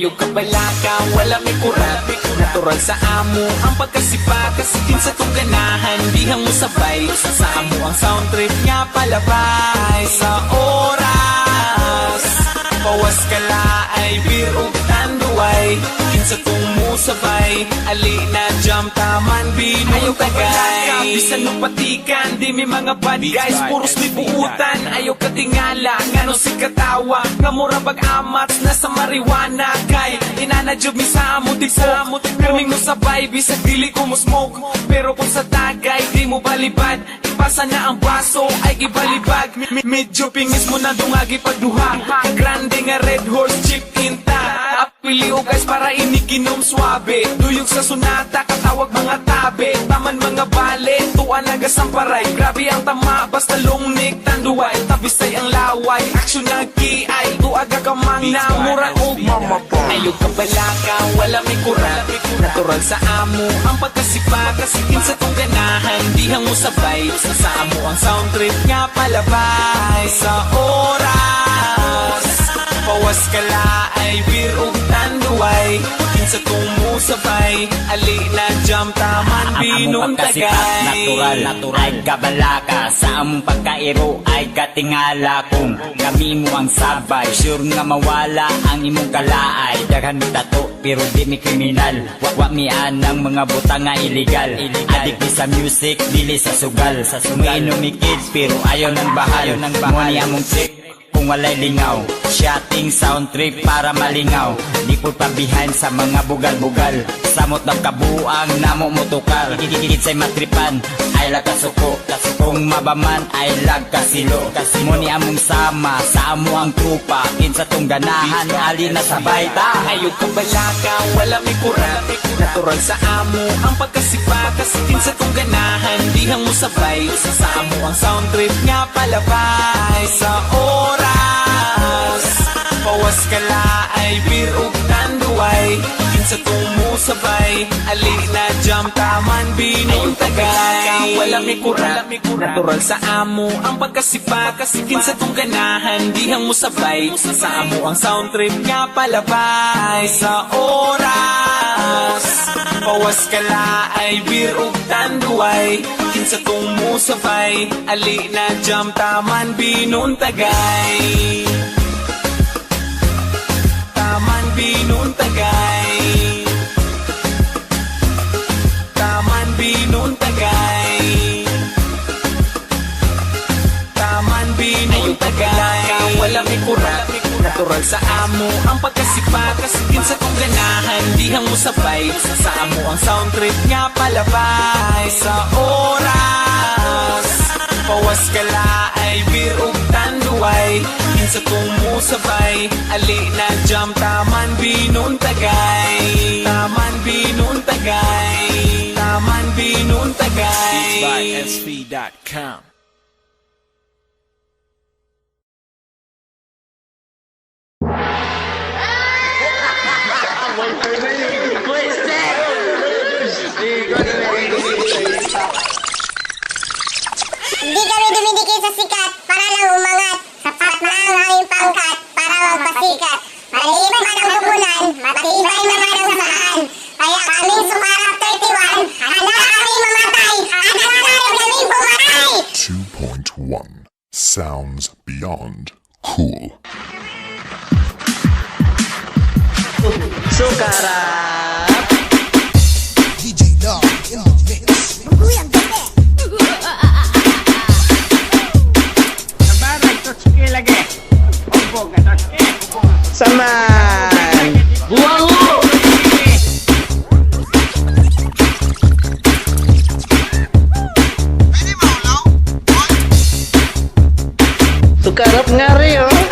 Ayog ka balaka, wala may kurat. Natural sa amo ang pagkasipa, kasikin sa tong ganahan, dihang mo sabay. Sa amo ang sound trip nga palabay. Sa oras bawas ka laay, beer ug tanduay. Kinsa kung musabay, ali na jam taman binong tagay. Bisan nung patikan, di may mga bad guys, puros may buutan. Ayaw ka tingala, ngano si katawa, nga mura bag-amats na sa marijuana. Kay inanadyob mi sa amo tigpo, pirming no sabay, bisag dili ko mo smoke. Pero kung sa tagay, di mo balibad, ipasa na ang baso, ay gibalibag. Medyo pingis mo na dungagi pagduha, kagrande nga red horse chip tinta. Apili o guys para inikinom swabe, duyog sa sunata, katawag mga tabe. Taman mga bale, tuwa nagasamparay. Grabe ang tama, basta lungnik tanduay. Tabisay ang laway, aksyon na kiay. Tuaga ka mang namura o mamapa. Ayog ka balaka, wala may kurat. Natural sa amo ang pagkasipa, kasikin sa tong ganahan, dihang mo sabay. Sa amo ang sound trip nga palabay. Sa oras bawas ka laay, beer ug tanduay. Kinsa kung musabay, ali na jam taman binong tagay. Natural ay kabalaka, sa among pagkairo ay katingala. Kung kami mo ang sabay, sure nga mawala ang imong kalaay. Daghan mi tato pero di mi kriminal, wa mi anang mga butang nga illegal. Adik mi sa music, dili sa sugal. Umiinom mi kids pero ayaw ng bahal. Muni among trick kung walay lingaw, shotting sound trip para malingaw. Di po pabihan sa mga bugal-bugal, samot ng kabuang namo motukal. Higit sa'y matripan, ay lagkasuko. Kung mabaman ay lagkasilo. Muni among sama, sa amo ang trupa. Kinsa tong ganahan, ali na sabay ta. Ayog ka balaka, wala may kurat. Natural sa amo ang pagkasipa, kasikin sa tong ganahan, dihang mo sabay. Sa amo ang sound trip nga palabay. Sa oras bawas ka laay, beer ug tanduay. Kinsa kung musabay, ali na jam taman binong tagay. Wala may kurat. Natural sa amo ang pagkasipa, kasikin sa tong ganahan, dihang mo sabay. Sa amo ang sound trip nga palabay. Sa oras bawas ka laay, beer ug tanduay. Kinsa kung musabay, ali na jam taman binong tagay. Taman binong tagay. Taman binong tagay. Taman binong tagay. Wala may kurat. Natural sa amo ang pagkasipa, kasikin sa tong ganahan, dihang mo sabay. Sa amo ang sound trip nga palabay. Sa oras bawas ka laay, beer ug tanduay. Kinsa kung musabay, ali na jam taman binong tagay. Taman binong tagay. Taman binong tagay. By SV.com. Hindi kami dumidikit sa sikat para lang umangat. Sapat na ang aming pangkat para magpasikat. Maliban man ang kupunan, matibay naman ang saan. Kaya kaming sumarap 31, handa kami mamatay. Handa na tayo kaming pumatay. 2.1 Sounds beyond cool. Sukarap DJ Dog in the mix. Saman buang lu. Sukarap ngari oh.